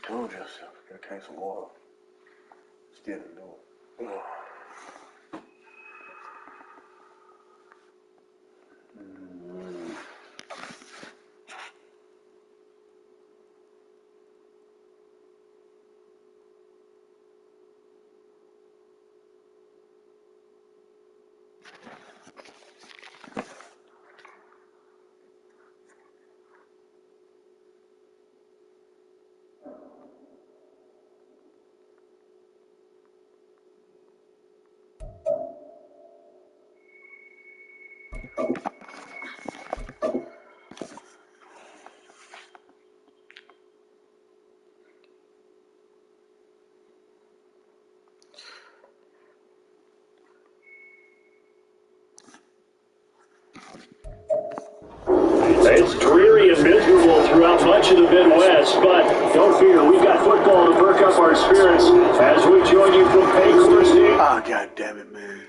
Told you, I came some water. Still didn't do it. It's dreary and miserable throughout much of the Midwest, but don't fear, we've got football to perk up our spirits as we join you from Paycor Stadium. Ah, God damn it, man.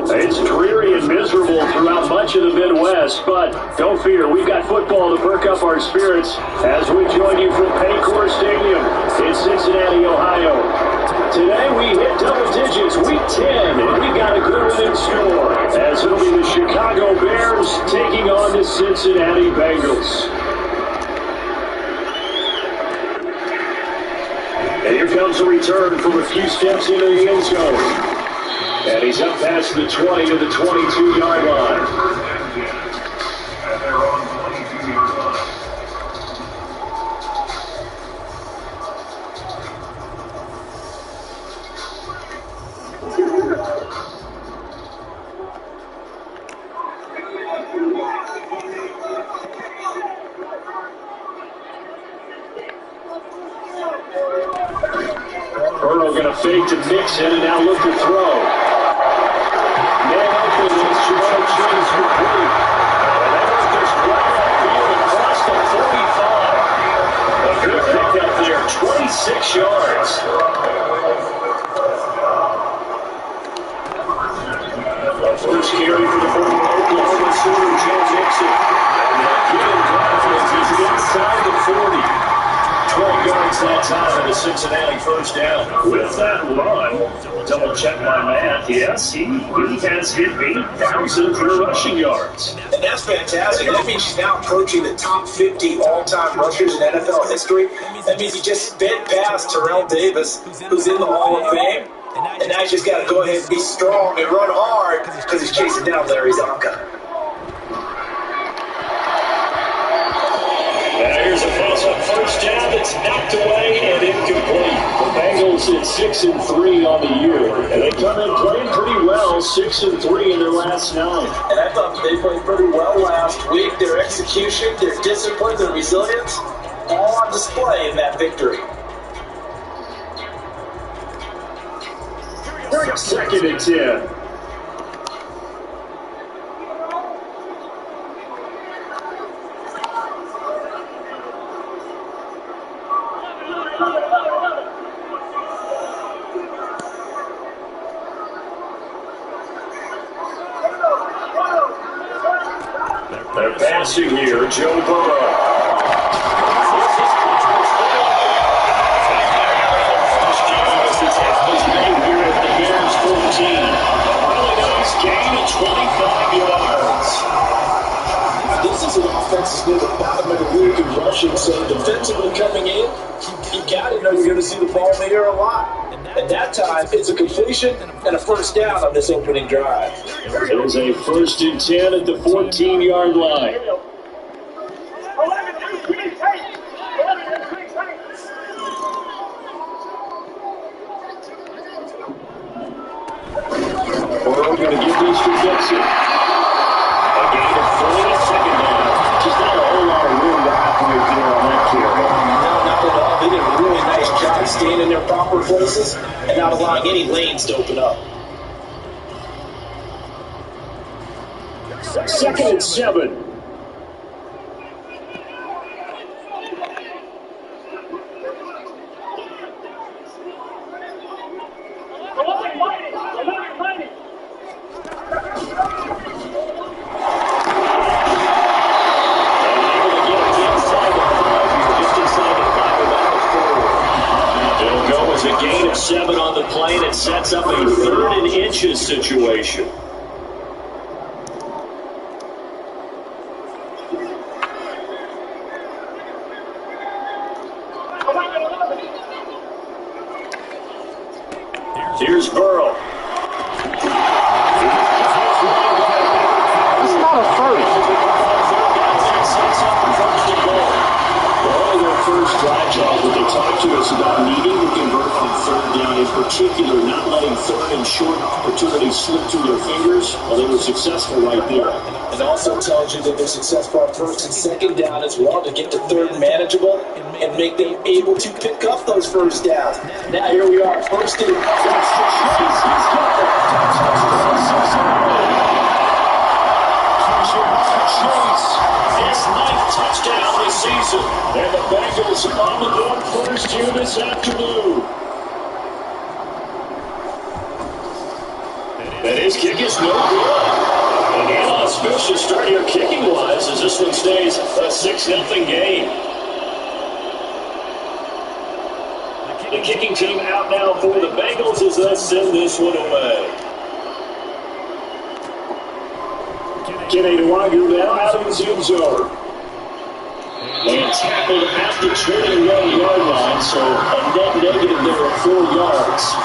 It's dreary and miserable throughout much of the Midwest, but don't fear, we've got football to perk up our spirits as we join you from Paycor Stadium in Cincinnati, Ohio. Today we hit double digits, week 10, and we've got a good one in store as it'll be the Chicago Bears taking on the Cincinnati Bengals. And here comes a return from a few steps into the end zone. And he's up past the 20 to the 22-yard line. Burrow going to fake to Mixon and now look to throw. A good pickup there, 26 yards. First carry for the Oklahoma Sooners, Joe Mixon. And he's inside the 40. 12 yards that time and a Cincinnati first down. With that run, double check my math. Yes, he has hit 8,000 career rushing yards. And that's fantastic. That means he's now approaching the top 50 all-time rushers in NFL history. That means he just spit past Terrell Davis, who's in the Hall of Fame. And now he's just got to go ahead and be strong and run hard because he's chasing down Larry Zonka. Here's a pass-up first down that's knocked away and incomplete. The Bengals at 6-3 on the year, and they come in playing pretty well, 6-3 in their last 9. And I thought they played pretty well last week. Their execution, their discipline, their resilience, all on display in that victory. Second and 10. They're passing here, Joe Burrow. County know you're going to see the ball in the air a lot. And that time, it's a completion and a first down on this opening drive. It is a 1st and 10 at the 14-yard line. We're going to give these to Dixon. A gain of 40, second down. Just not a whole lot of room to operate there on that carry. No, not at all. They did a really nice job staying in their proper places and not allowing any lanes to open up. 2nd and 7. A gain of 7 on the play, and it sets up a 3rd and inches situation. Here's Burrow. It's not a first. First drive, Charles, what they talked to us about needing to convert on 3rd down, in particular, not letting 3rd and short opportunities slip through their fingers. Well, they were successful right there. It also tells you that they're successful on 1st and 2nd down as well to get to 3rd manageable and make them able to pick up those first downs. Now here we are, 1st and His 9th touchdown this season. And the Bengals on the board first here this afternoon. And his kick is no good. An inauspicious start here kicking-wise as this one stays a 6-0 game. The kicking team out now for the Bengals as they send this one away. Kenny Nwagwu now out of his end zone. And tackled at the 21-yard line, so a net negative there of 4 yards.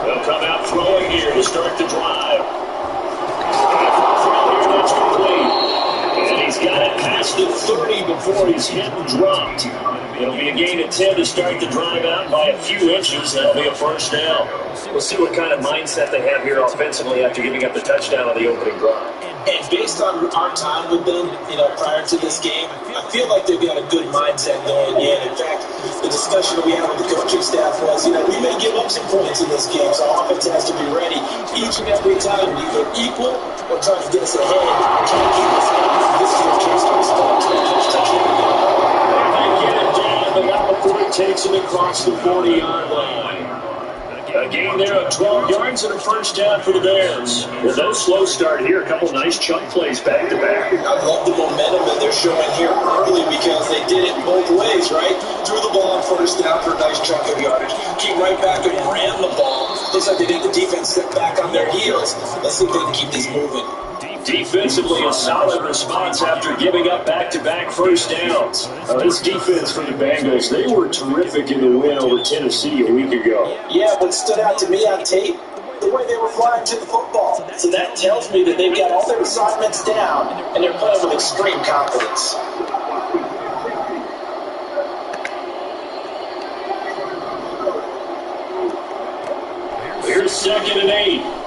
They'll come out throwing here to start the drive. He's got it past the 30 before he's hit and dropped. It'll be a gain of 10 to start the drive out by a few inches. That'll be a first down. We'll see what kind of mindset they have here offensively after giving up the touchdown on the opening drive. And based on our time with them, prior to this game, I feel like they've got a good mindset going in. In fact, the discussion that we had with the coaching staff was, we may give up some points in this game, so our offense has to be ready each and every time, either equal or trying to get us ahead, trying to keep us ahead. This is your chance to respond to that first touchdown. They get it down, but not before it takes him across the 40-yard line. A gain there of 12 yards and a first down for the Bears. With no slow start here, a couple nice chunk plays back-to-back. I love the momentum that they're showing here early because they did it both ways, right? Threw the ball on first down for a nice chunk of yardage. Came right back and ran the ball. Looks like they did the defense step back on their heels. Let's see if they can keep this moving. Defensively, a solid response after giving up back-to-back first downs. This defense for the Bengals, they were terrific in the win over Tennessee a week ago. Yeah, what stood out to me on tape, the way they were flying to the football. So that tells me that they've got all their assignments down, and they're playing with extreme confidence. Here's 2nd and 8.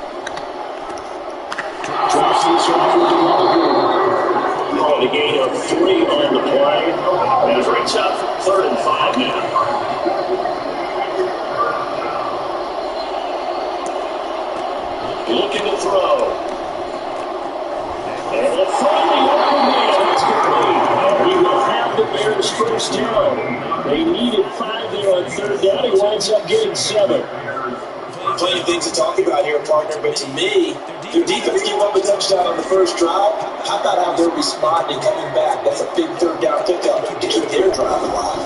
A gain of 3 on the play. And it brings up 3rd and 5 now. Looking to throw. And a finally open man. It's complete. He will have the Bears first down. They needed 5 there on 3rd down. He winds up getting 7. Plenty of things to talk about here, partner, but to me, their defense gave up a touchdown on the first drive. How about how they're responding, coming back? That's a big 3rd down pickup to keep their drive alive.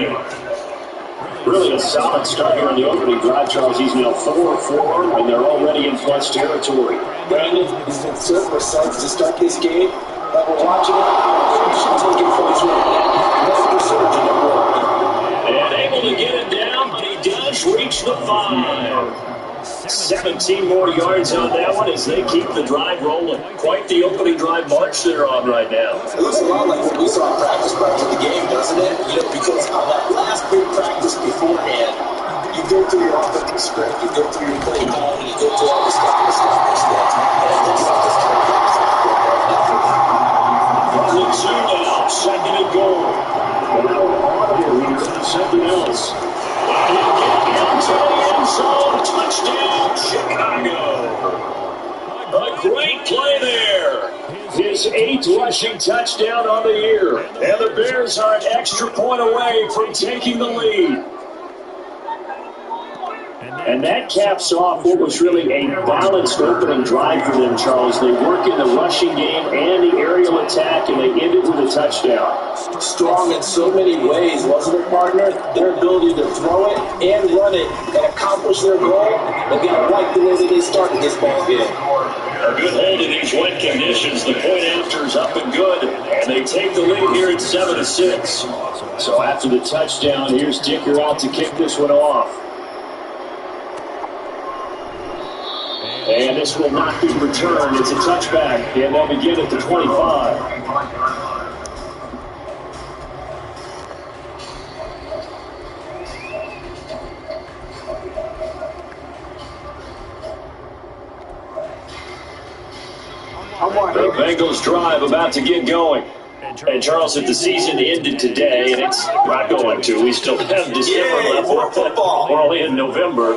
game. Really a solid start here on the opening drive, Charles. He's now 4-4, and they're already in plus territory. Brandon, he's been certain results to start this game, but we're watching it. Action taking place right now. Never surging at work. And able to get it down, but he does reach the 5. 17 more yards on that one as they keep the drive rolling. Quite the opening drive march they're on right now. It looks a lot like what we saw in practice prior to the game, doesn't it? Because on that last big practice beforehand, you go through your offensive script, you go through your play calling, you go through all the stuff and the steps, and then you just turn it off. From the 2 now, second and goal. Now audible here, something else. And he'll get into the end zone. Touchdown, Chicago. A great play there. His 8th rushing touchdown on the year. And the Bears are an extra point away from taking the lead. And that caps off what was really a balanced opening drive for them, Charles. They work in the rushing game and the aerial attack, and they ended with a touchdown. Strong in so many ways, wasn't it, partner? Their ability to throw it and run it and accomplish their goal. They've got to like the way that they started this ball game. A good hold in these wet conditions. The point after is up and good, and they take the lead here at 7-6. So after the touchdown, here's Dicker out to kick this one off. And this will not be returned. It's a touchback, and they'll begin at the 25. The Bengals drive about to get going. And Charles, if the season ended today, and it's not going to, we still have December left. We're only in November,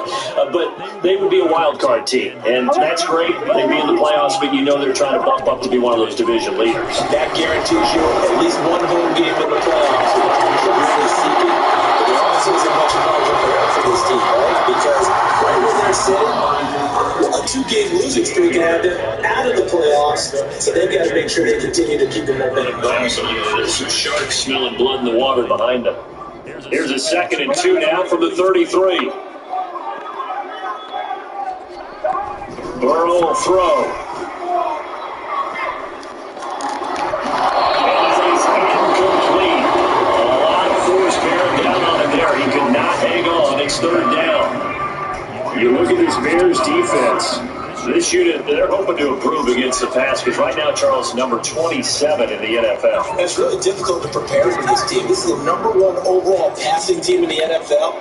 but they would be a wild card team, and that's great. They'd be in the playoffs, but you know they're trying to bump up to be one of those division leaders. That guarantees you at least one home game in the playoffs. They're really seeking, but there also isn't much margin for error for this team, right? Because right where they're sitting, a 2-game losing streak can have them out of the playoffs, so they've got to make sure they continue to keep the momentum going. There's some sharks smelling blood in the water behind them. Here's a 2nd and 2 now from the 33. Burrow will throw. And he's incomplete. A lot of force bearing down on him there. He could not hang on. It's 3rd down. You look at this Bears defense. This unit, they're hoping to improve against the pass because right now, Charles, number 27 in the NFL. It's really difficult to prepare for this team. This is the number 1 overall passing team in the NFL,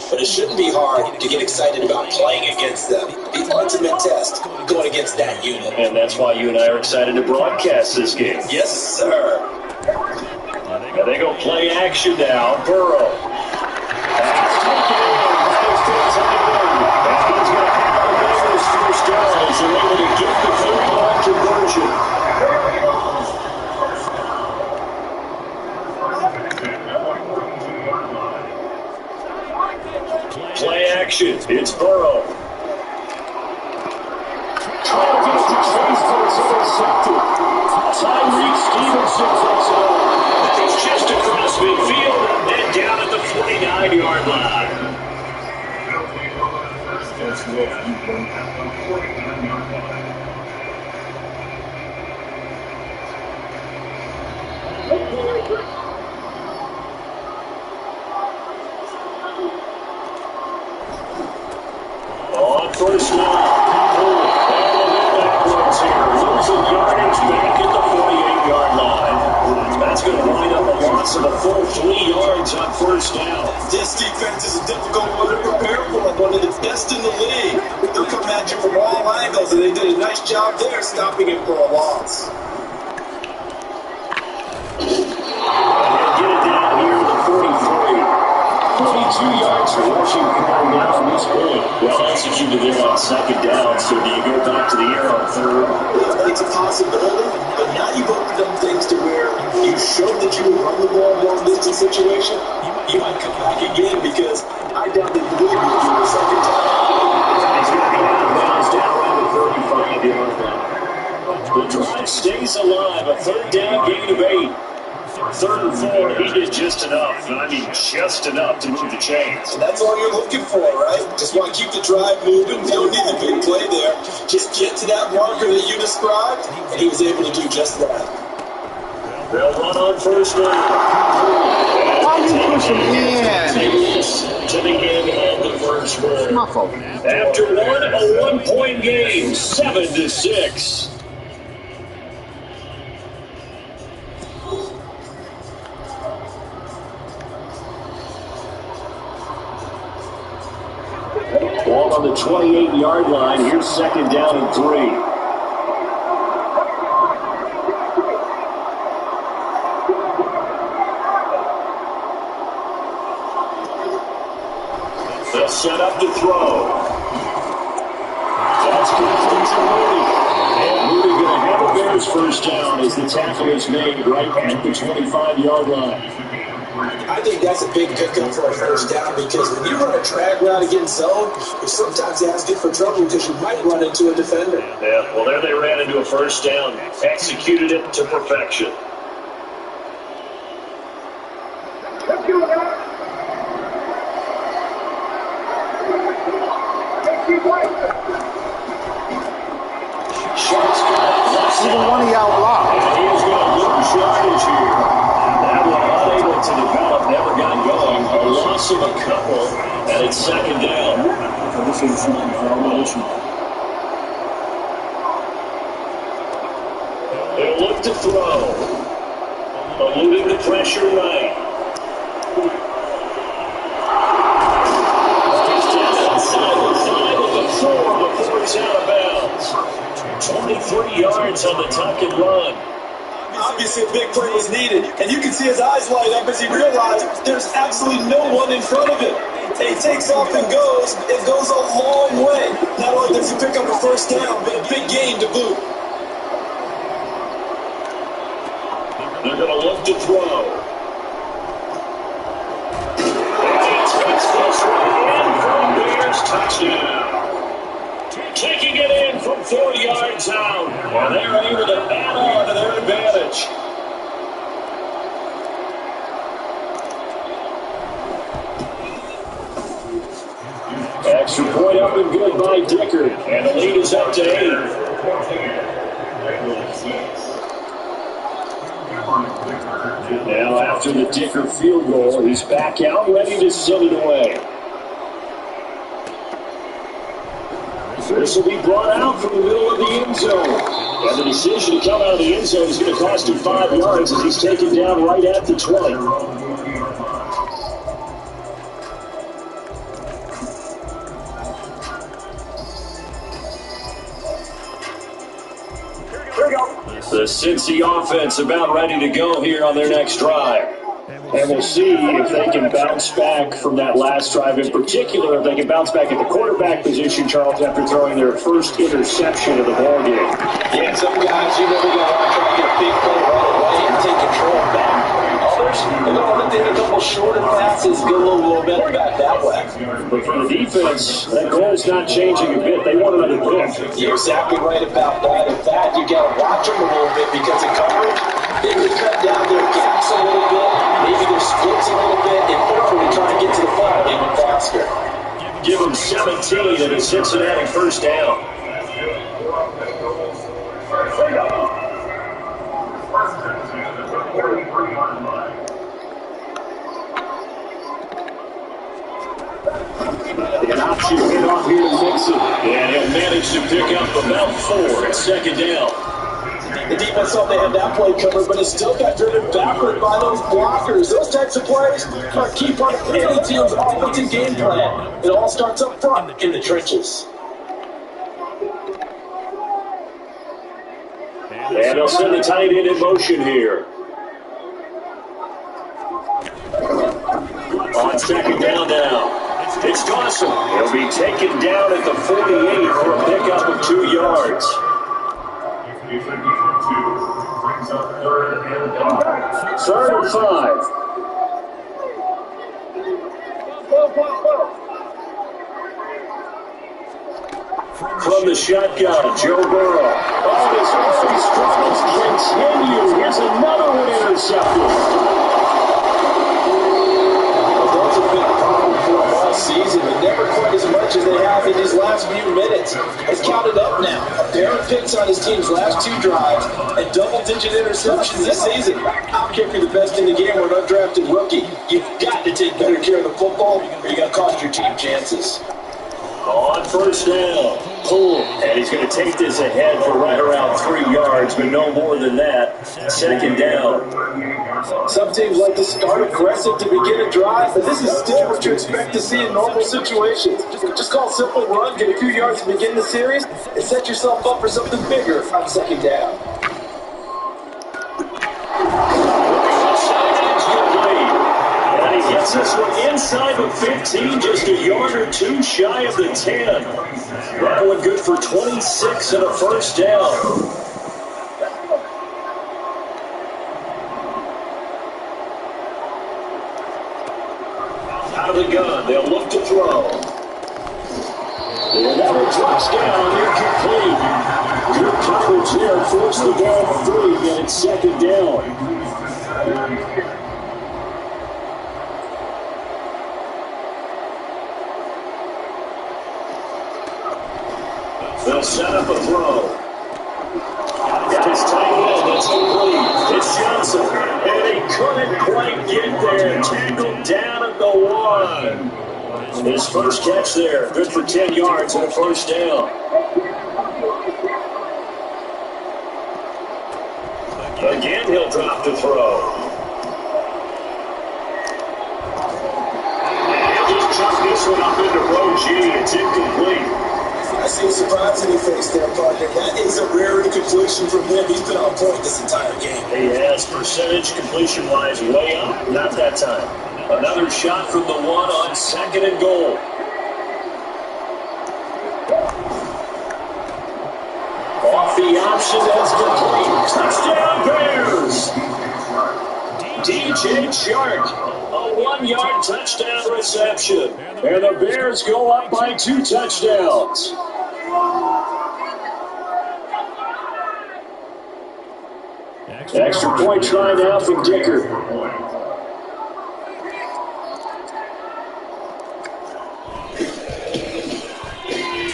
but it shouldn't be hard to get excited about playing against them. The ultimate test going against that unit. And that's why you and I are excited to broadcast this game. Yes, sir. And they go play action now. Burrow. First down as they're able to get the 3-point conversion. Play action. It's Burrow. Trying to get it to Chase, but it's intercepted. Tyreek Stevenson takes it over. It's just across midfield and down at the 49-yard line. On first down. Backwards here. Losing yardage back at the 48-yard line. That's going to wind up a loss of a full 3 yards on first down. This defense is a difficult one to prepare for, one of the best in the league. They'll come at you from all angles, and they did a nice job there stopping it for a loss. Get it down here to the 43. 42 yards for rushing power now from this point. Well executed there on 2nd down, so do you go back to the air on 3rd? It's a possibility, but now you've opened up things to where you showed that you would run the ball more distance situation. You might come back again because I doubt that you will do a 2nd time. He's going to go out of bounds down around the 35-yard line. The drive stays alive. A 3rd down gain of 8. 3rd and 4, he did just enough, and I mean just enough to move the chains. And that's all you're looking for, right? Just want to keep the drive moving. You don't need a big play there. Just get to that marker that you described, and he was able to do just that. They'll run on first down. Why you push him in? To the end of the first quarter. It's my fault. After a 1-point game, 7-6. Ball on the 28-yard line. Here's 2nd down and 3. They'll set up to throw. That's complete to Moody. And Moody going to have a Bears first down as the tackle is made right at the 25-yard line. I think that's a big pickup for a first down because when you run a drag route against zone, you sometimes ask it for trouble because you might run into a defender. Yeah, well, there they ran into a first down. Executed it to perfection. Even one of y'all blocked. And he is going to lose yardage here. That one unable to develop, never got going. A loss of a couple, and it's 2nd down. They'll look to throw. Eluding the pressure right. Inside the 5 of the 4 before he's out of bounds. 23 yards on the tuck and run. Obviously, a big play was needed, and you can see his eyes light up as he realized there's absolutely no one in front of him. And he takes off and goes. It goes a long way. Not only does he pick up a first down, but a big gain to boot. They're going to look to throw. And takes this one in from Bears touchdown. Kicking it in from 40 yards out. And they're able to add on to their advantage. Extra point up and good by Dicker. And the lead is up to 8. Now after the Dicker field goal, he's back out ready to send it away. This will be brought out from the middle of the end zone. And the decision to come out of the end zone is going to cost him 5 yards as he's taken down right at the 20. The Cincy offense about ready to go here on their next drive. And we'll see if they can bounce back from that last drive in particular, if they can bounce back at the quarterback position, Charles, after throwing their first interception of the ballgame. Yeah, some guys, you know, they're going to want to try to get a big play right away and take control back. Others, they're going to want to take a couple shorter passes, get a little bit back that way. But for the defense, that goal is not changing a bit. They want another pick. You're exactly right about that. In fact, you got to watch them a little bit because in coverage, they can cut down their gaps a little bit, maybe their splits a little bit, in order to try to get to the ball even faster. Give them 17 and a Cincinnati first down. An option hit off here to Mixon. And he'll manage to pick up about 4 at 2nd down. The defense thought they had that play covered, but it still got driven backward by those blockers. Those types of plays are a key part of any team's offensive game plan. It all starts up front in the trenches. And they'll send the tight end in motion here. On 2nd down now. It's Dawson. He'll be taken down at the 48 for a pickup of 2 yards. Third and 5. From the shotgun, Joe Burrow. Oh, his early struggles continue. Here's another one intercepted. Those have been a problem for him all season, but never quite as much as they have in his last few minutes. It's counted up now. A pair of picks on his team's last 2 drives and double-digit interceptions this season. I don't care if you're the best in the game or an undrafted rookie. You've got to take better care of the football or you're going to cost your team chances. On first down, pull, and he's going to take this ahead for right around 3 yards, but no more than that. Second down. Some teams like to start aggressive to begin a drive, but this is still what you expect to see in normal situations. Just call simple run, get a few yards to begin the series, and set yourself up for something bigger on second down. Gets this one inside the 15, just a yard or 2 shy of the 10. That one good for 26 and a first down. Out of the gun, they'll look to throw. Another touchdown, incomplete. Good coverage there, forced the ball 3, and it's second down. They'll set up a throw. Got his tight end. That's complete. It's Johnson. And he couldn't quite get there. Tackled down at the 1. His first catch there. Good for 10 yards and a first down. Again, he'll drop the throw. He'll just chuck this one up into row G. It's incomplete. I see a surprise in your face there, partner. That is a rare incompletion from him. He's been on point this entire game. He has percentage completion-wise way up. Not that time. Another shot from the 1 on second and goal. Off the option, that's complete. Touchdown Bears! DJ Chark, a 1-yard touchdown reception. And the Bears go up by 2 touchdowns. Extra point try now from Dicker.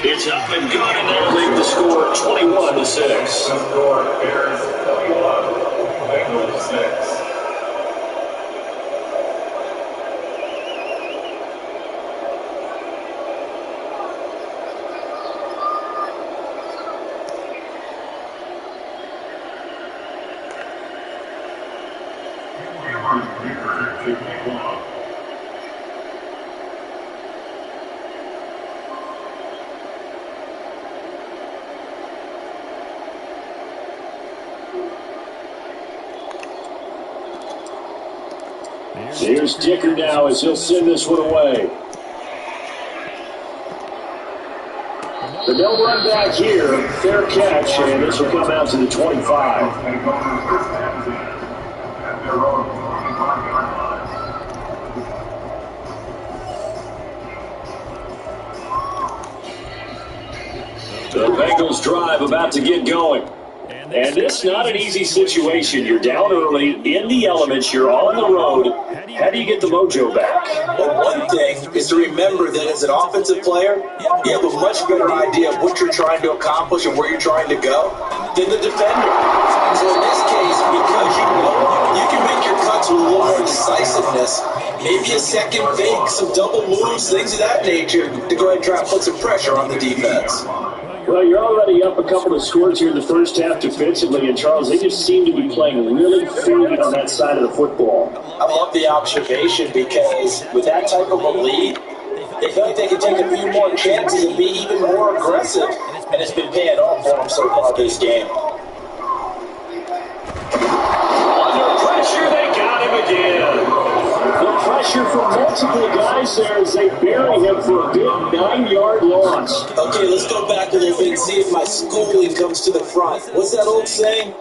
It's up and good, and they'll lead the score 21-6. Bears 21, Bengals 6. Here's Dicker now as he'll send this one away. The no run back here, fair catch, and this will come out to the 25. The Bengals drive about to get going. And it's not an easy situation. You're down early, in the elements, you're on the road. How do you get the mojo back? Well, one thing is to remember that as an offensive player, you have a much better idea of what you're trying to accomplish and where you're trying to go than the defender. So in this case, because you know you can make your cuts with a little more decisiveness, maybe a second fake, some double moves, things of that nature, to go ahead and try and put some pressure on the defense. Well, you're already up a couple of scores here in the first half defensively, and Charles, they just seem to be playing really free on that side of the football. I love the observation because with that type of a lead, they feel like they can take a few more chances and be even more aggressive, and it's been paying off for them so far this game. Under pressure, they got him again. The pressure from multiple guys there as they bury him for a big 9-yard loss. Okay, let's go back a little bit and see if my schooling comes to the front. What's that old saying?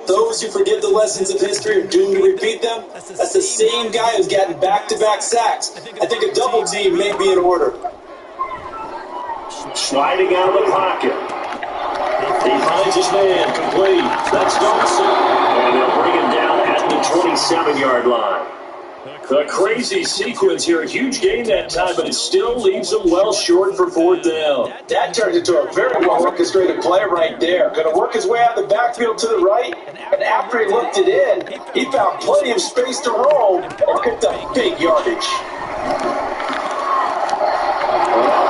Those who forget the lessons of history are doomed to repeat them. That's the same guy who's gotten back-to-back sacks. I think a double team may be in order. Sliding out of the pocket. He finds his man, complete. That's Dawson. And they'll bring him down at the 27-yard line. A crazy sequence here. A huge gain that time, but it still leaves them well short for fourth down. That turned into a very well-orchestrated play right there. Going to work his way out of the backfield to the right, and after he looked it in, he found plenty of space to roam and picked up big yardage.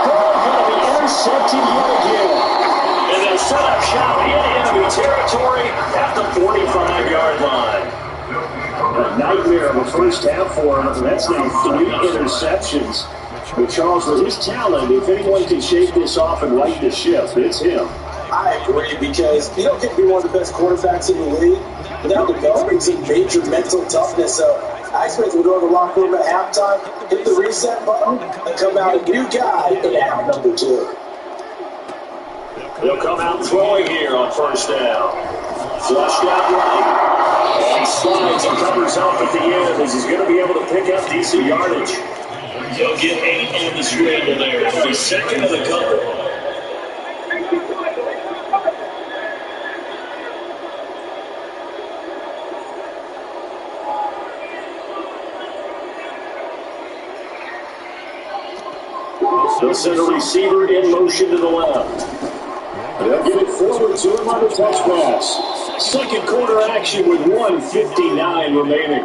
Going to be intercepted yet again. And they'll set up shop in enemy territory at the 45-yard line. A nightmare of a first half for him. That's now 3 interceptions. But Charles, with his talent, if anyone can shake this off and right the ship, it's him. I agree, because you don't get to be one of the best quarterbacks in the league without developing some major mental toughness. So I expect him to go to the locker room at halftime, hit the reset button, and come out a new guy in half number 2. He'll come out throwing here on first down. Flushed out right. And slides and covers up at the end as he's going to be able to pick up decent yardage. He'll get 8 on the scramble there. It'll be second of the couple. They'll send a receiver in motion to the left. They'll get it forward to him on the touch pass. Second quarter action with 1:59 remaining.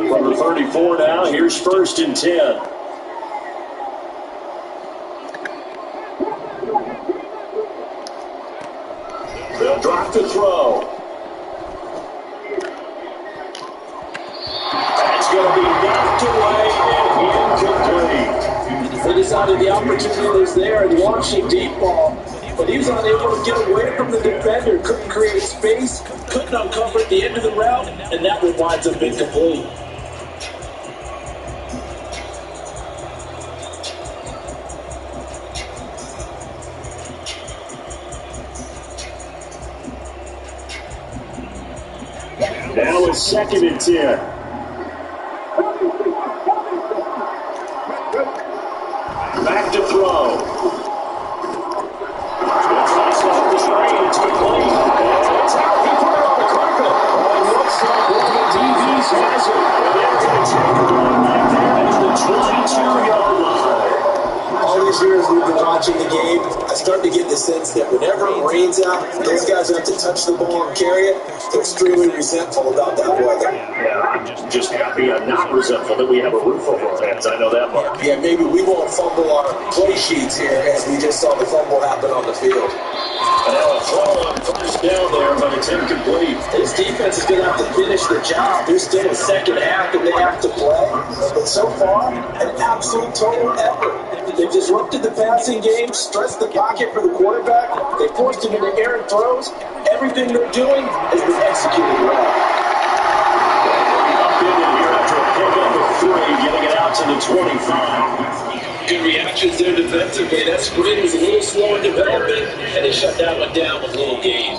From the 34 now, here's first and 10. They'll drop the throw. That's going to be knocked away and incomplete. They decided the opportunity was there and launched a deep ball, but he was unable to get away from the defender, couldn't create space, couldn't uncover at the end of the route, and that one winds up incomplete. Now it's second and 10. Back to throw. It's off the screen. It's complete. It's out. He put it on the carpet. And looks like one of the DBs has it. They're going to take a run back there at the 22-yard line. All these years we've been watching the game, I start to get the sense that whenever it rains out, those guys who have to touch the ball and carry it, they're extremely resentful about that weather. Yeah, I'm just happy I'm not resentful that we have a roof over our heads. I know that much. Yeah, maybe we won't fumble our play sheets here as we just saw the fumble happen on the field. And now a throw on first down there, but it's incomplete. This defense is going to have to finish the job. There's still a second half that they have to play. But so far, an absolute total effort. They've disrupted the passing game, stressed the pocket for the quarterback. They forced him into errant throws. Everything they're doing has been executed well. Up in here after a pickup of 3, getting it out to the 25. Good reactions there defensively. That sprint was a little slow in development, and they shut that one down with a little gain.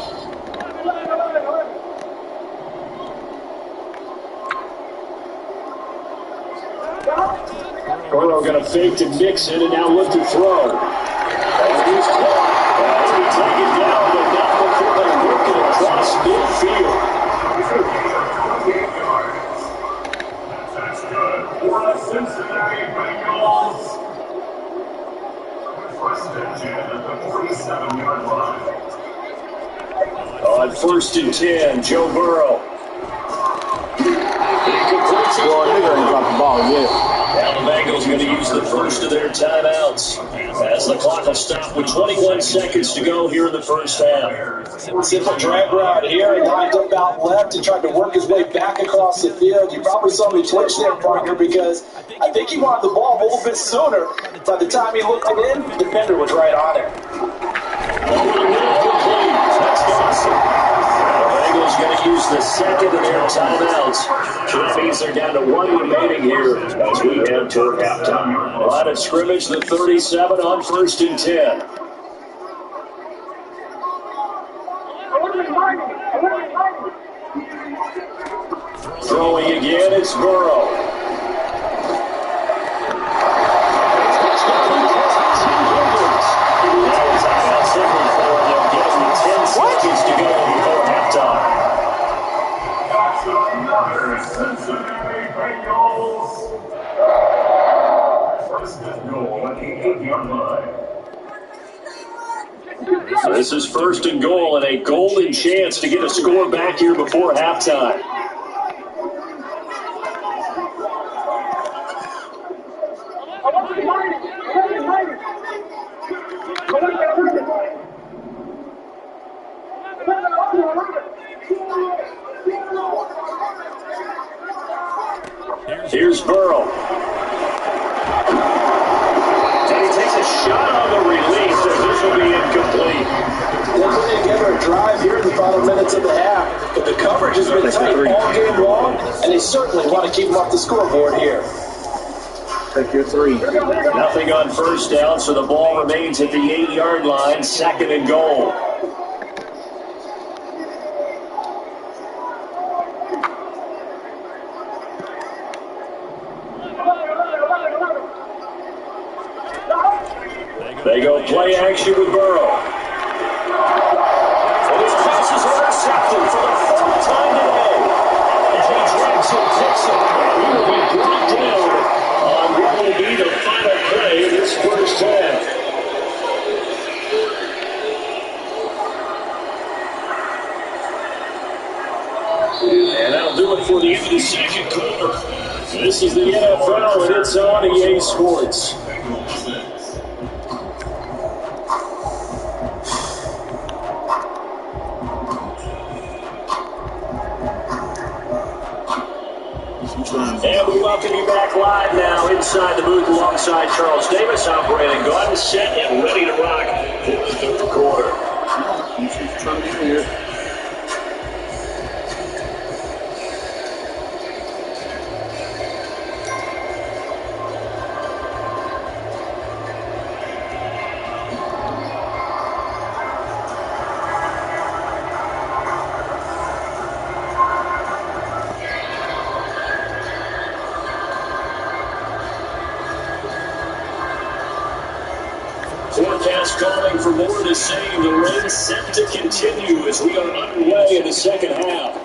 Burrow going to fake to Nixon and now look to throw. And he's caught. As we take it down, but not before they work it across midfield. That's good for the Cincinnati Bengals. First and 10 at the 47-yard line. On first and 10, Joe Burrow. Boy, nigga ain't dropped the ball yet. Now the Bengals are going to use the first of their timeouts as the clock will stop with 21 seconds to go here in the first half. Simple drag route here. He lined up out left and tried to work his way back across the field. You probably saw me twitch there, partner, because I think he wanted the ball a little bit sooner. By the time he looked it in, the defender was right on it. That's Dawson. The Bengals going to use the second of their timeouts. Which means they're down to 1 remaining here as we head toward halftime. Line of scrimmage, the 37 on first and 10. Throwing again, it's Burrow. Contested goal at the 8-yard line. This is first and goal and a golden chance to get a score back here before halftime. Here's Burrow. And he takes a shot on the release, and this will be incomplete. They're putting together a drive here in the final minutes of the half, but the coverage has been tight all game long, and they certainly want to keep them off the scoreboard here. Take your 3. Nothing on first down, so the ball remains at the 8-yard line, second and goal. They go play action with Burrow. And his pass is intercepted for the 4th time today. As he drags and picks it, he will be brought down on what will be the final play in this first half. And that'll do it for the end of the second quarter. This is the NFL, and it's on EA Sports. And we welcome you back live now inside the booth alongside Charles Davis. I'm Brandon Gordon, set and ready to rock for the third quarter. She's trying to be weird. Forecast calling for more of the same. The rain set to continue as we are underway in the second half.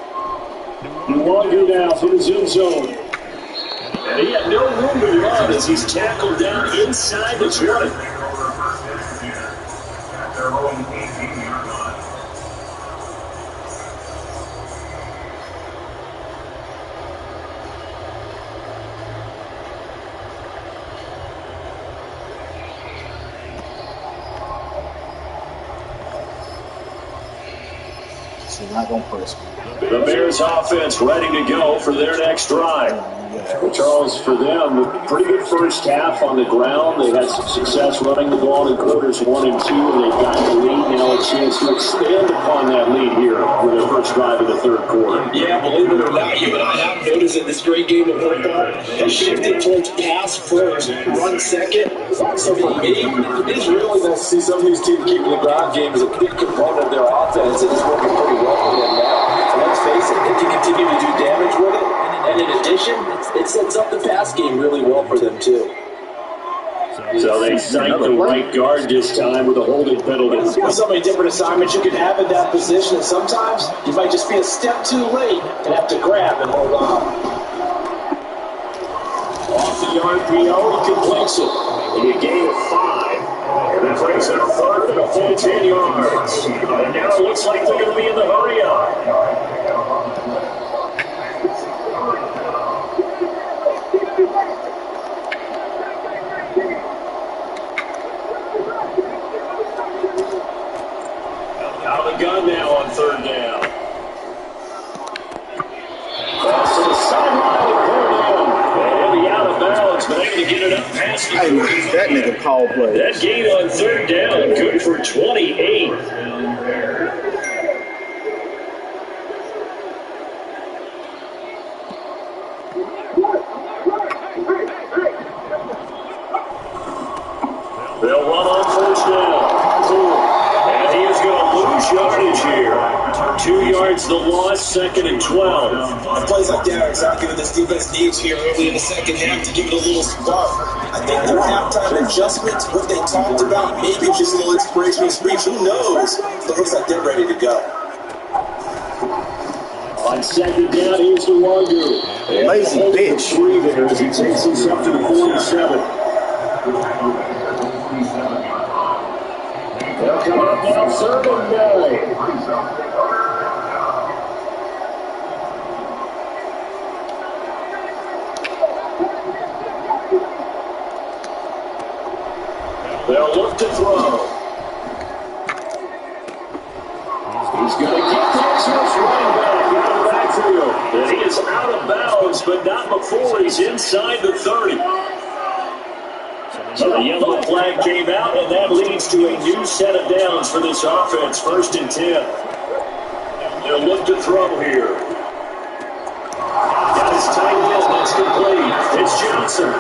Longer now for the zoom zone. And he had no room to run as he's tackled down inside the 20. At their own 18-yard line. Not gonna press me. The Bears offense ready to go for their next drive. Well, Charles, for them, a pretty good first half on the ground. They had some success running the ball in quarters 1 and 2, and they've got the lead now, a chance to expand upon that lead here with their first drive of the third quarter. Yeah, believe it or not, you and I have noticed that this great game of football has shifted towards pass first, run second. So for me, it is really nice to see some of these teams keeping the ground game as a big component of their offense, and it's working pretty well for them now. And let's face it, they can continue to do damage with it. And in addition, it sets up the pass game really well for them, too. So they cite the right guard this time with a holding penalty. There's so many different assignments you can have in that position, and sometimes you might just be a step too late and have to grab and hold on. Off the RPO, he completes it. And you gain of 5. And that brings it a third and a full 10 yards. And now it looks like they're going to be in the hurry-up. Out of the gun now on third down. Pass to the sideline and third down. And he'll be out of bounds, but able to get it up past the 30. That nigga call play. That gain on third down, good for 28. They'll run on first down. And he is going to lose yardage here. 2 yards the loss, second and 12. And plays like that are exactly what this defense needs here early in the second half to give it a little spark. I think their halftime adjustments, what they talked about, maybe just a little inspirational speech, who knows? But it looks like they're ready to go. On second down, here's the Longo. Lazy bitch. 3 there as he takes himself to the 47. They'll come up now, 3rd and 9. They'll look to throw. He's going to get this running back out of the backfield. And he is out of bounds, but not before he's inside the 30. So the yellow flag came out, and that leads to a new set of downs for this offense. 1st and 10. They'll look to throw here. Got his tight end. That's complete. It's Johnson.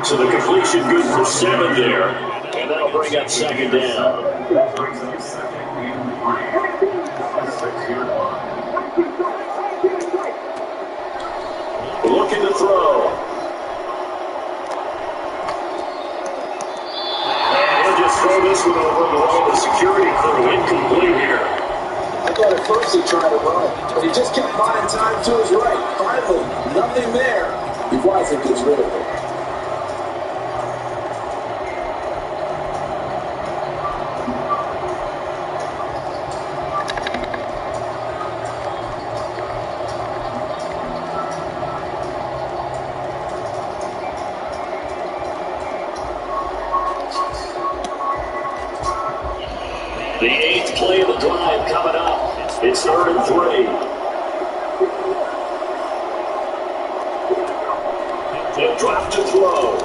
So the completion good for 7 there. And that'll bring up 2nd down. Looking to throw. And just throw this one over the wall. The security crew incomplete here. I thought at first he tried to run, but he just kept buying time to his right. Finally, nothing there before I think gets rid of it. The 8th play of the drive coming up. It's 3rd and 3. They'll drop to throw.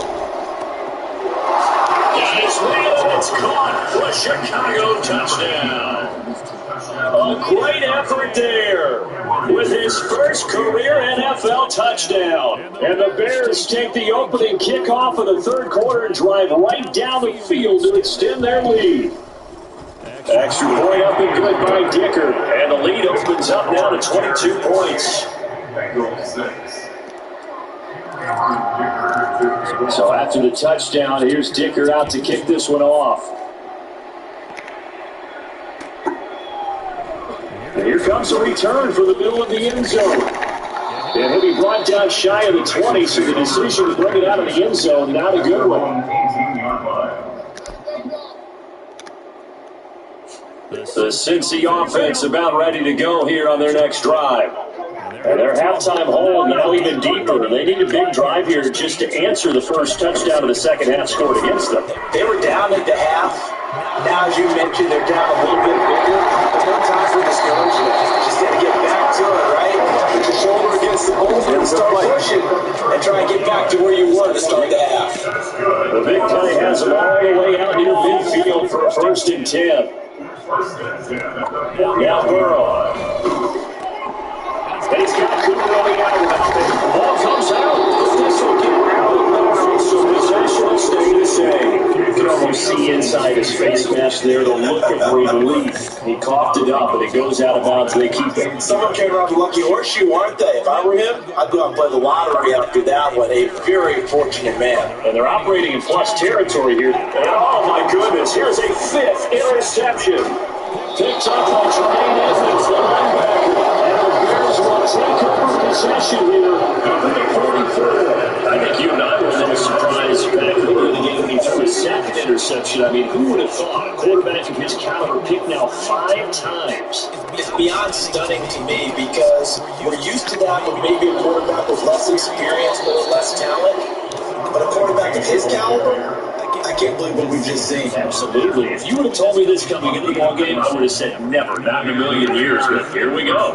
And it's made and it's caught for a Chicago touchdown. A great effort there with his first career NFL touchdown. And the Bears take the opening kickoff of the 3rd quarter and drive right down the field to extend their lead. Extra point up and good by Dicker. And the lead opens up now to 22 points. So after the touchdown, here's Dicker out to kick this one off. And here comes a return for the middle of the end zone. And he'll be brought down shy of the 20, so the decision to bring it out of the end zone, not a good one. The Cincy offense about ready to go here on their next drive. And their halftime hole now even deeper. They need a big drive here just to answer the first touchdown of the second half scored against them. They were down at the half. Now, as you mentioned, they're down a little bit bigger. There's no time for discouragement. Just got to get back to it, right? Put your shoulder against the boulder and start pushing and try and get back to where you were to start the half. The big play has them all the way out near midfield for a 1st and 10. Now Burrow. And he's got Cooper on the out. The ball comes out. This will get out of bounds, so possession will stay the same. You can almost see inside his face mask there the look of relief. He coughed it up, and it goes out of bounds. They keep it. Someone came around the lucky horseshoe, aren't they? If I were him, I'd go out and play the lottery after that one. A very fortunate man. And they're operating in plus territory here. And oh, my goodness, here's a 5th interception. Picked up by Tremaine Edmonds, the linebacker. And the Bears will take over possession here up at the 44. I think you and I were a little surprised back earlier in the game when he threw his 2nd interception. I mean, who would have thought a quarterback of his caliber picked now 5 times? It's beyond stunning to me because we're used to that with maybe a quarterback with less experience or less talent. But a quarterback of his caliber, I can't believe what we've just seen. Absolutely. If you would have told me this coming into the ballgame, I would have said never, not in a million years. But here we go.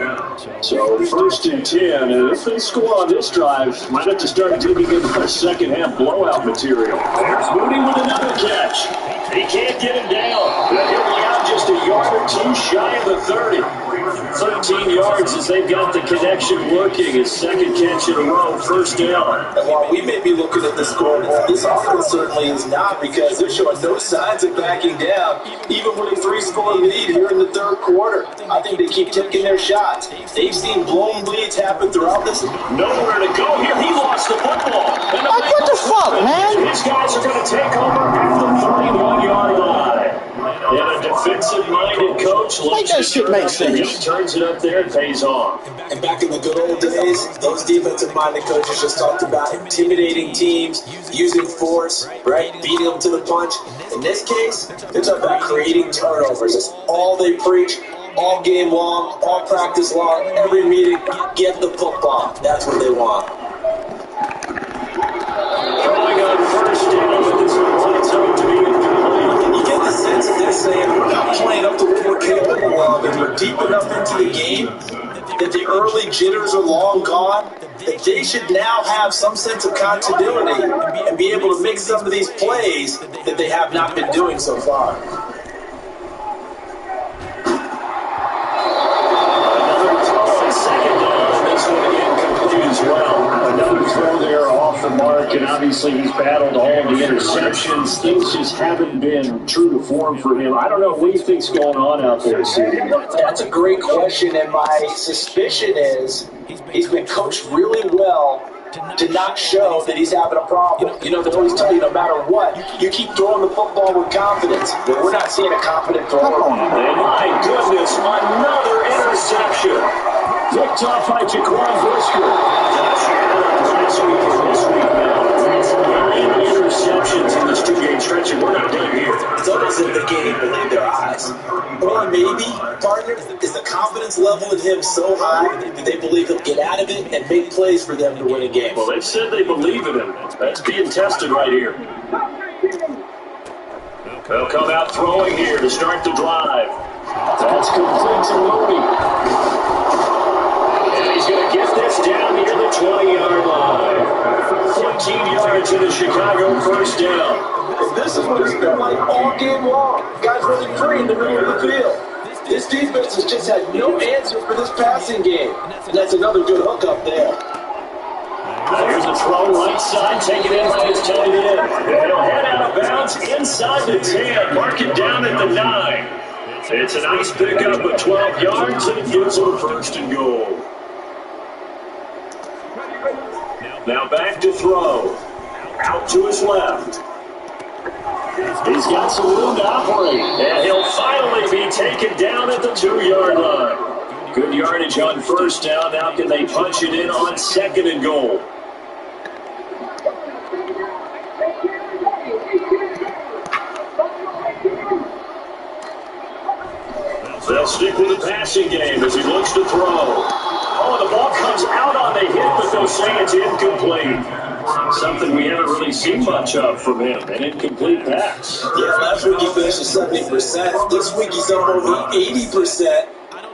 So 1st and 10, and if they score on this drive, might have to start digging into our second half blowout material. There's Moody with another catch. He can't get him down. But he'll be out just a yard or two shy of the 30. 13 yards as they've got the connection working. His 2nd catch in a row, 1st down. And while we may be looking at the scoreboard, this offense certainly is not because they're showing no signs of backing down, even with a 3-score lead here in the 3rd quarter. I think they keep taking their shots. They've seen blown leads happen throughout this. Nowhere to go here. He lost the football. And what the fuck, man? These guys are going to take over at the 31-yard line. And a defensive-minded coach coach Make that shit make sense. He turns it up there and pays off. And back in the good old days, those defensive-minded coaches just talked about intimidating teams, using force, right, beating them to the punch. In this case, they're talking about creating turnovers. That's all they preach, all game long, all practice long, every meeting. Get the football. That's what they want. Throwing on first down, but this one lights up to be incomplete. You get the sense that they're saying, we're not playing up to what we're capable of, and we're deep enough into the game that the early jitters are long gone, that they should now have some sense of continuity and be able to make some of these plays that they have not been doing so far. Second down, this one again complete as well. Another throw there off the mark, and obviously he's battled all of the interceptions. Things just haven't been true to form for him. I don't know what do you think's going on out there, CD. That's a great question, and my suspicion is he's been coached really well to not show that he's having a problem. You know, they always tell you no matter what, you keep throwing the football with confidence. But we're not seeing a confident thrower. And my goodness, another interception. Picked off by Jaquan Brisker. Last week and this week now. 9 interceptions in this two-game stretch, and we're not done here. It's almost as if they can't even believe their eyes. Or maybe, partner, is the confidence level in him so high that they believe he'll get out of it and make plays for them to win a game. Well, they've said they believe in him. That's being tested right here. They'll come out throwing here to start the drive. That's complete to Mooney. He's going to get this down near the 20-yard line. 14 yards in the Chicago first down. This is what it's been like all game long. Guys running free in the middle of the field. This defense has just had no answer for this passing game. And that's another good hookup there. Now here's a throw right side, taken in by his tight end. And he'll head out of bounds inside the 10. Mark it down at the 9. It's a nice pickup of 12 yards, and it gives him a first and goal. Now back to throw. Out to his left. He's got some room to operate. And he'll finally be taken down at the 2-yard line. Good yardage on first down. Now can they punch it in on second and goal? They'll stick with the passing game as he looks to throw. Oh, the ball comes out on the hit, but they'll say it's incomplete. Something we haven't really seen much of from him, an incomplete pass. Yeah, last week he finished at 70%. This week he's up over 80%.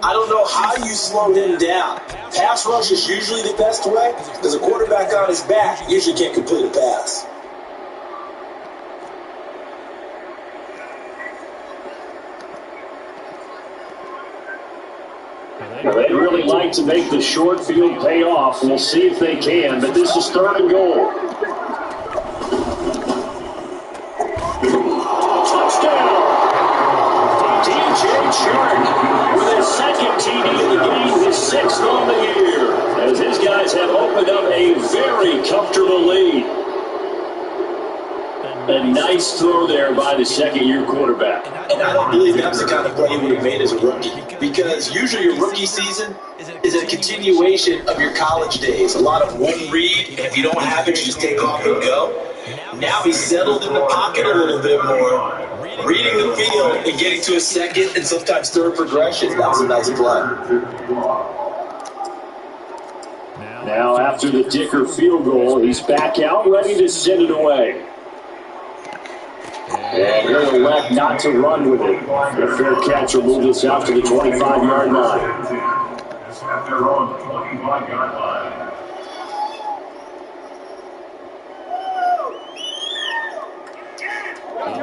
I don't know how you slow him down. Pass rush is usually the best way because a quarterback on his back usually can't complete a pass. They'd really like to make the short field pay off. We'll see if they can, but this is third and goal. Touchdown! DJ Chark with his second TD of the game, his 6th on the year, as his guys have opened up a very comfortable lead. A nice throw there by the second-year quarterback. And I don't believe that's the kind of play he would have made as a rookie. Because usually your rookie season is a continuation of your college days. A lot of one read, and if you don't have it, you just take off and go. Now he's settled in the pocket a little bit more, reading the field and getting to a second and sometimes third progression. That was a nice play. Now after the Dicker field goal, he's back out, ready to send it away. And they'll elect not to run with it. A fair catch will move this out to the 25-yard line. After on the 25-yard line.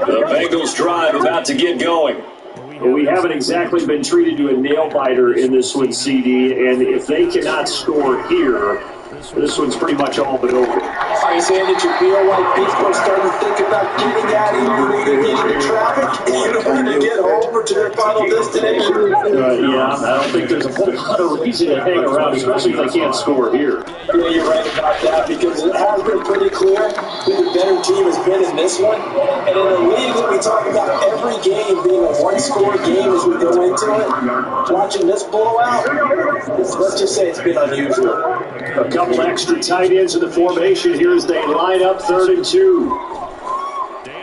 The Bengals drive about to get going. But we haven't exactly been treated to a nail-biter in this one, CD, and if they cannot score here, this one's pretty much all but over. Are you saying that you feel like people are starting to think about getting out of here, getting into traffic, in order to get home or to their final destination? Yeah, I don't think there's a whole lot of reason to hang around, especially if they can't score here. Yeah, you're right about that, because it has been pretty clear who the better team has been in this one. And in a league that we talk about every game being a one-score game as we go into it, watching this blowout, let's just say it's been unusual. A couple extra tight ends in the formation here as they line up 3rd and 2.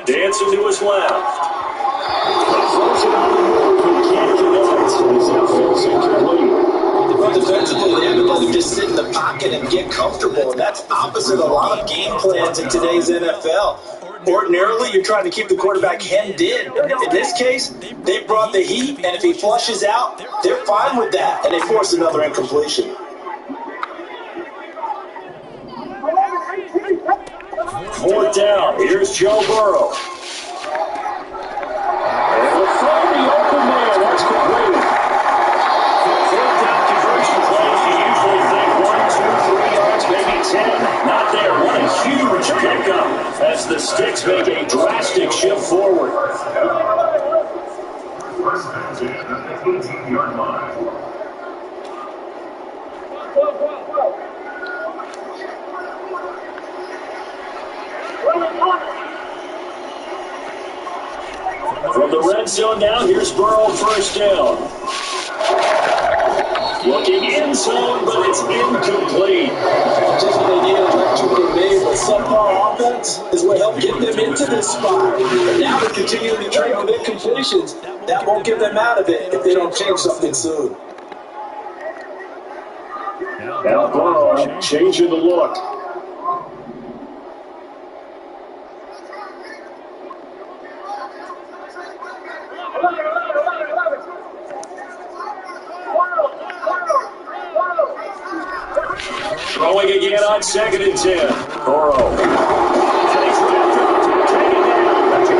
Dancing to his left. Throws it on the move. He can't connect. He's now falls incomplete. Well, defensively, they haven't let him just sit in the pocket and get comfortable, and that's opposite a lot of game plans in today's NFL. Ordinarily, you're trying to keep the quarterback hemmed in. In this case, they brought the heat, and if he flushes out, they're fine with that, and they force another incompletion. 4th down. Here's Joe Burrow. And the throw to the open man. That's complete. 4th down conversion plays. You usually think 1, 2, 3 yards, maybe 10. Not there. What a huge pickup as the Sticks make a drastic shift forward. First and 10 at the 18-yard line. From the red zone now, here's Burrow, 1st down. Looking in zone, but it's incomplete. Just when they needed electrical made, but subpar offense is what helped get them into this spot. And now they're continuing to trade with incompletions. That won't get them out of it if they don't change something soon. Now Burrow changing the look. Throwing again on 2nd and 10. Burrow. Takes it down. That's a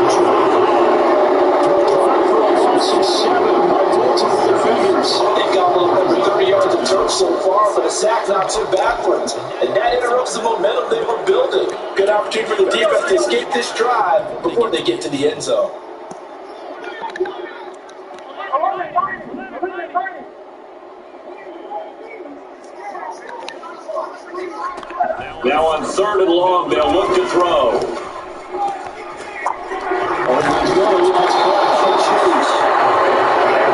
They've got a little over 30 yards of turf so far, but a sack not too backwards. And that interrupts the momentum they were building. Good opportunity for the defense to escape this drive before they get to the end zone. Now on 3rd and long, they'll look to throw. And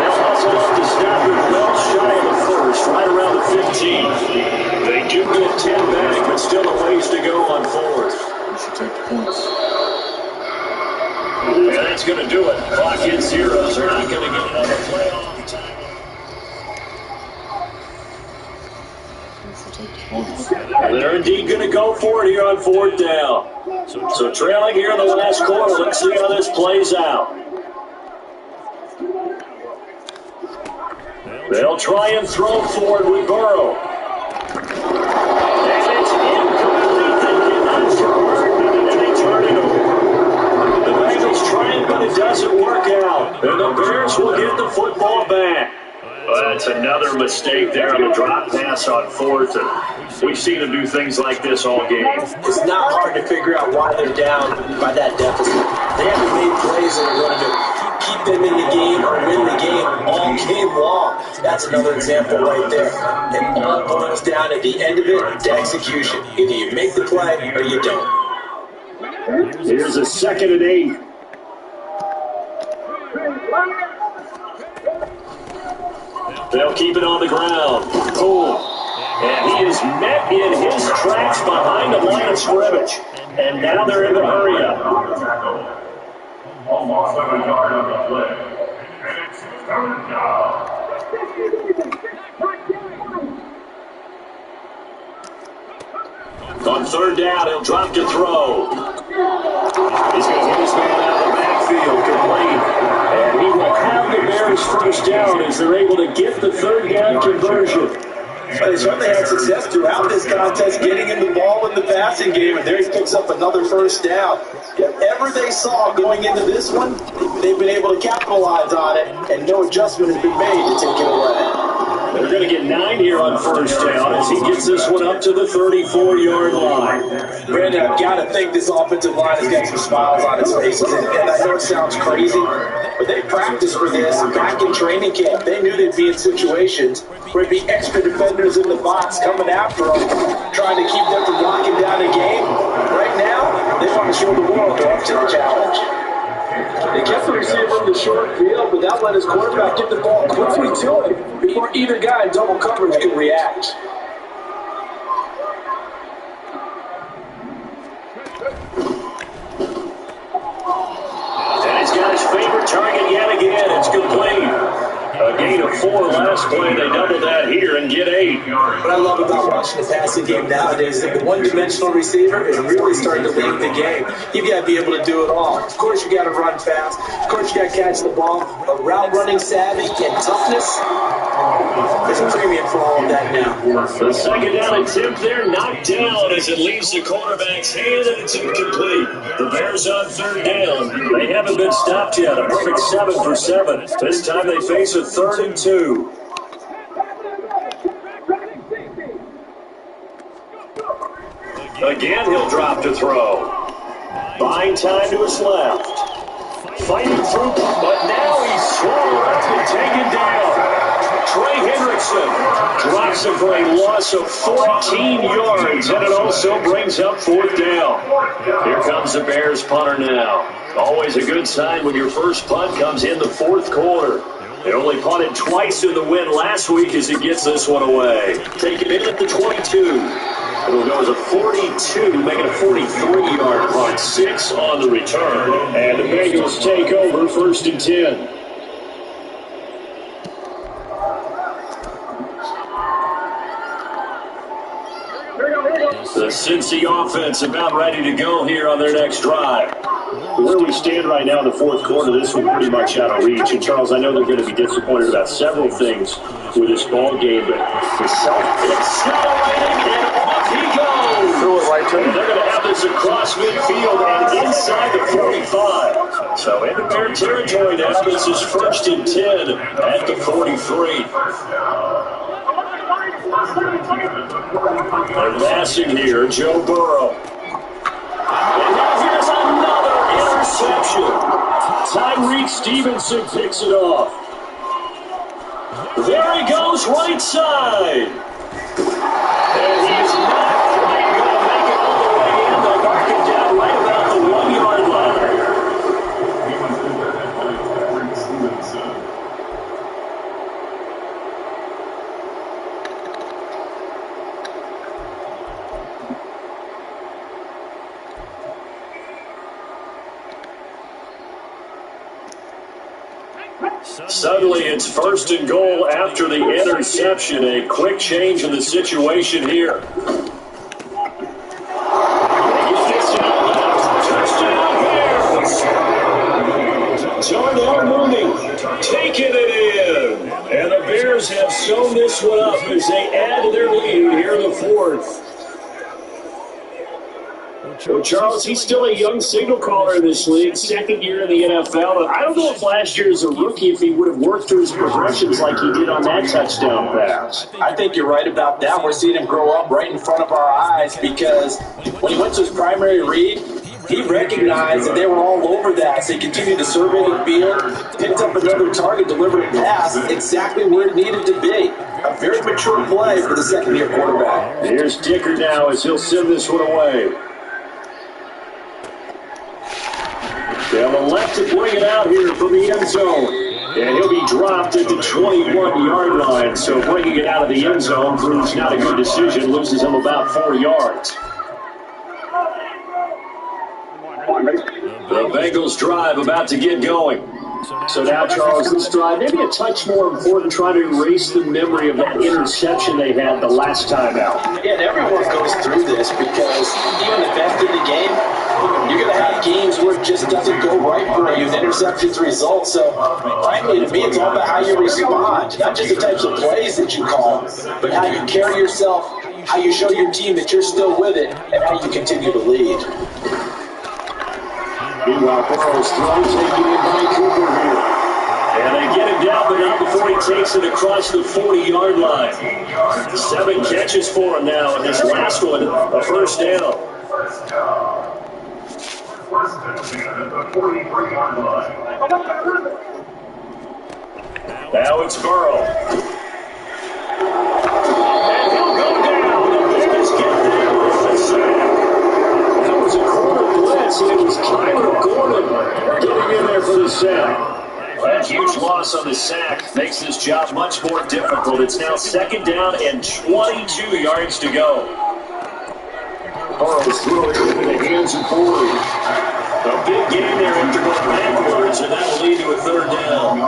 they'll hustle up to Stafford well shy of the 1st, right around the 15. They do get 10 back, but still a ways to go on 4th. You should take the points. And that's going to do it. Clock hits 0. They're not going to get another playoff time. And they're indeed going to go for it here on 4th down. So trailing here in the last quarter. Let's see how this plays out. They'll try and throw forward with Burrow. And it's incomplete. They did not throw it, and they turn it over. The Bengals trying, but it doesn't work out. And the Bears will get the football back. Well, that's another mistake there on the drop pass on 4th. And we've seen them do things like this all game. It's not hard to figure out why they're down by that deficit. They haven't made plays that are going to keep them in the game or win the game all game long. That's another example right there. It all boils down at the end of it to execution. Either you make the play or you don't. Here's a 2nd and 8. They'll keep it on the ground. Boom. And he is met in his tracks behind the line of scrimmage. And now they're in the hurry up. Almost 7 yards on the play. And it's 3rd down. On 3rd down, he'll drop to throw. He's going to hit his man out of the backfield, complete. And he will have the Bears 1st down as they're able to get the 3rd down conversion. They certainly had success throughout this contest getting him the ball in the passing game, and there he picks up another 1st down. Whatever they saw going into this one, they've been able to capitalize on it, and no adjustment has been made to take it away. They're going to get 9 here on first down as he gets this one up to the 34-yard line. Brandon, I've got to think this offensive line has got some smiles on its faces. And I know it sounds crazy, but they practiced for this back in training camp. They knew they'd be in situations where it'd be extra defenders in the box coming after them, trying to keep them from locking down a game. Right now, they want to show the world they're up to the challenge. They kept the receiver in the short field, but that let his quarterback get the ball quickly to him before either guy in double coverage could react. And he's got his favorite target yet again. It's complete. A gain of 4 last play. They double that here and get 8. What I love about watching the passing game nowadays is that the one-dimensional receiver is really starting to lead the game. You've got to be able to do it all. Of course, you got to run fast. Of course, you got to catch the ball. But route running savvy and toughness, there's a premium for all of that now. The second down attempt there knocked down as it leaves the quarterback's hand and it's incomplete. The Bears on third down. They haven't been stopped yet. A perfect 7 for 7. This time they face a 3rd and 2. Again, he'll drop to throw. Buying time to his left. Fighting through, but now he's swallowed up and taken down. Trey Hendrickson drops him for a loss of 14 yards, and it also brings up 4th down. Here comes the Bears punter now. Always a good sign when your first punt comes in the 4th quarter. They only punted twice in the win last week as he gets this one away. Taken in at the 22. It'll go as a 42, making a 43-yard punt. 6 on the return. And the Bengals take over 1st and 10. The Cincy offense about ready to go here on their next drive. Where we stand right now in the 4th quarter, this one pretty much out of reach. And, Charles, I know they're going to be disappointed about several things with this ball game, but the self-accelerating, and off he goes. Threw it right to him. They're going to have this across midfield and inside the 45. So into their territory now. This is 1st and 10 at the 43. They're passing here, Joe Burrow. And now here's another interception. Tyreek Stevenson picks it off. There he goes, right side. And he's not quite going to make it all the way in. They'll mark it down right about the 1-yard line. Suddenly it's 1st and goal after the interception. A quick change in the situation here. Touchdown Bears! Darnell Mooney taking it in. And the Bears have sewn this one up as they add to their lead here in the 4th. Well, Charles, he's still a young signal caller in this league, 2nd year in the NFL. I don't know if last year as a rookie, if he would have worked through his progressions like he did on that touchdown pass. I think you're right about that. We're seeing him grow up right in front of our eyes because when he went to his primary read, he recognized that they were all over that. So he continued to survey the field, picked up another target, delivered a pass exactly where it needed to be. A very mature play for the 2nd-year quarterback. Here's Dicker now as he'll send this one away. They'll elect to bring it out here from the end zone. And he'll be dropped at the 21-yard line. So bringing it out of the end zone proves not a good decision. Loses him about 4 yards. The Bengals drive about to get going. So now, Charles, this drive, maybe a touch more important, trying to erase the memory of that interception they had the last time out. Yeah, and everyone goes through this because even the best in the game, you're going to have games where it just doesn't go right for you. The interceptions result. So, frankly, to me, it's all about how you respond. Not just the types of plays that you call, but how you carry yourself, how you show your team that you're still with it, and how you continue to lead. Meanwhile, Burrow's throw taken in by Cooper here. And they get him down, but not before he takes it across the 40-yard line. 7 catches for him now, and his last one, a first down. Now it's Burrow. And he'll go down. The Bengals get there with the sack. That was a corner blitz, and it was Kyler Gordon getting in there for the sack. That huge loss on the sack makes this job much more difficult. It's now 2nd down and 22 yards to go. Burrow's throwing into the hands of Boyd. A big game there after going backwards, and that'll lead to a 3rd down.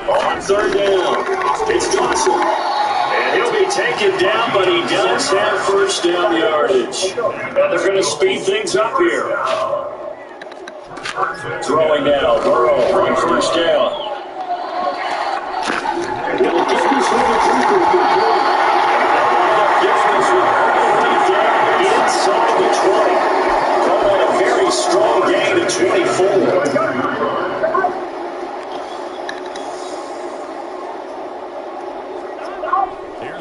On 3rd down, it's Dawson. And he'll be taken down, but he does have first down yardage. And they're going to speed things up here. Throwing now, Burrow on first down. Inside the 20. Calling a very strong gain of 24.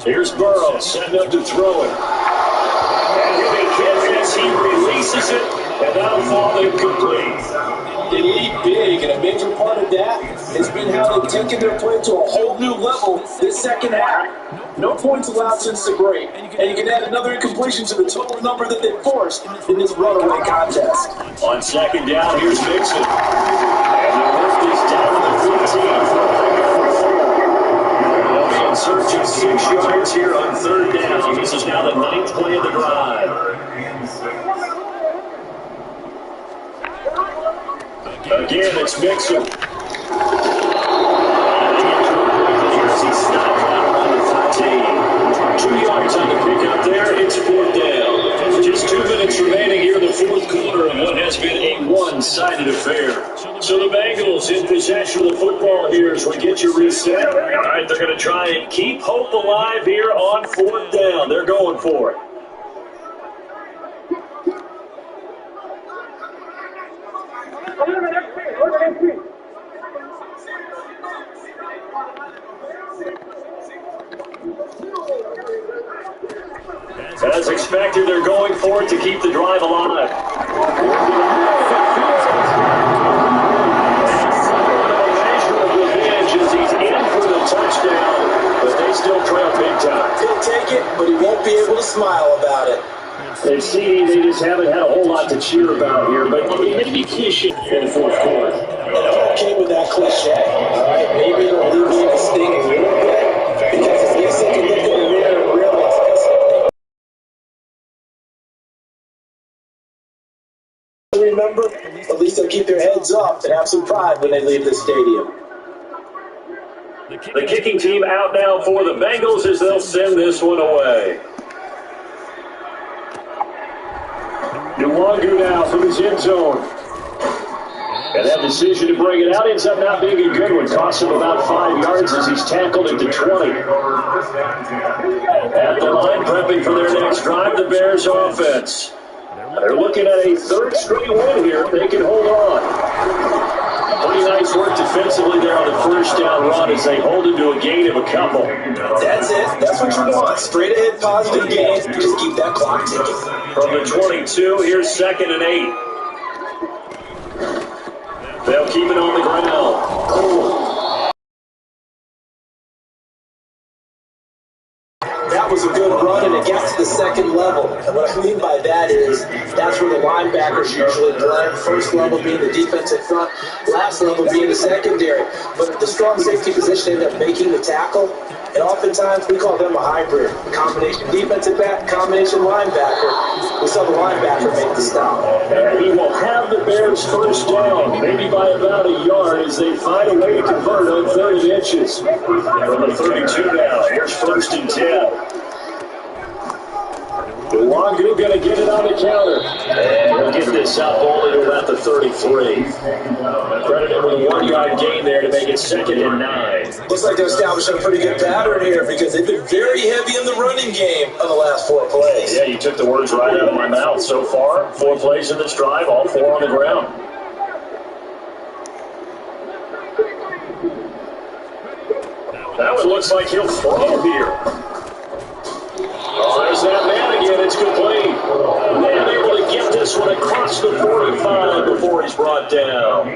Here's Burrow, setting up to throw it. And he'll be hit as he releases it, and that'll fall incomplete. They lead big, and a major part of that has been how they've taken their play to a whole new level this second half. No points allowed since the break, and you can add another incompletion to the total number that they forced in this runaway contest. On 2nd down, here's Mixon. And the lift is down to the 15. They'll be in search of 6 yards here on 3rd down. This is now the 9th play of the drive. Again, it's Mixon. He's stopped on the 13. 2 yards on the pickup there. It's 4th down. Just 2 minutes remaining here in the 4th quarter of what has been a one-sided affair. So the Bengals in possession of the football here as we get you reset. All right, they're going to try and keep hope alive here on 4th down. They're going for it. As expected, they're going for it to keep the drive alive. He's in for the touchdown, but they still trail big time. He'll take it, but he won't be able to smile about it. They see they just haven't had a whole lot to cheer about here, but maybe cliche in the 4th quarter. And I'm okay with that cliche. All right, maybe it'll alleviate the sting a little bit, because at least they can look in the mirror and realize remember, at least they'll keep their heads up and have some pride when they leave the stadium. The kicking team out now for the Bengals as they'll send this one away. Nwangu now from his end zone. And that decision to bring it out ends up not being a good one. Costs him about 5 yards as he's tackled at the 20. At the line, prepping for their next drive, the Bears offense. They're looking at a 3rd straight win here if they can hold on. Pretty nice work defensively there on the first down run as they hold it to a gain of a couple. That's it. That's what you want. Straight ahead positive gains. Just keep that clock ticking. From the 22, here's 2nd and 8. They'll keep it on the ground. That was a good run, and it gets to the 2nd level. And what I mean by that is that's where the linebackers usually play. First level being the defensive front, last level being the secondary. But the strong safety position ended up making the tackle, and oftentimes we call them a hybrid. Combination defensive back, combination linebacker. We saw the linebacker make the stop. And he will have the Bears first down, maybe by about a yard as they find a way to convert on 3rd inches. From the 32 now, here's 1st and 10. Longo going to get it on the counter. And he'll get this up only to about the 33. Credit him with a 1-yard gain there to make it 2nd and 9. Looks like they're establishing a pretty good pattern here because they've been very heavy in the running game on the last 4 plays. Yeah, you took the words right out of my mouth. So far, 4 plays in this drive, all 4 on the ground. That one looks like he'll throw here. Oh, there's that man again. It's complete. Man able to get this one across the 45 before he's brought down.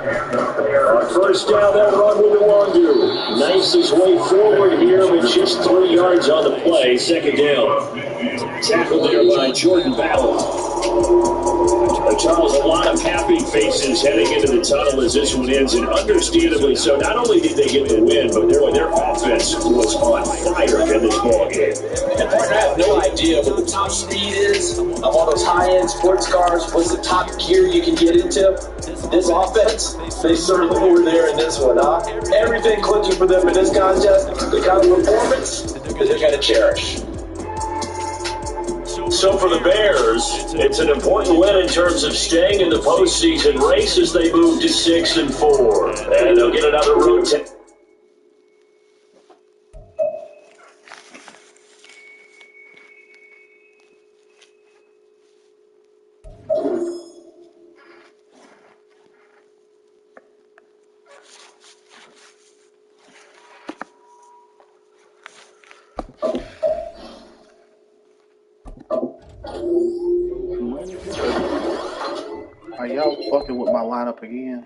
On first down, they'll run with the Longo. Knifes his way forward here with just 3 yards on the play. 2nd down. Tackled there by Jordan Battle. Charles, a lot of happy faces heading into the tunnel as this one ends, and understandably so. Not only did they get the win, but their offense was on fire in this ball game. And partner, I have no idea what the top speed is of all those high-end sports cars. What's the top gear you can get into? This offense, they certainly were there in this one, huh? Everything clicking for them in this contest, the kind of performance that they're going to cherish. So for the Bears, it's an important win in terms of staying in the postseason race as they move to 6-4. And they'll get another road test. Are y'all fucking with my lineup again?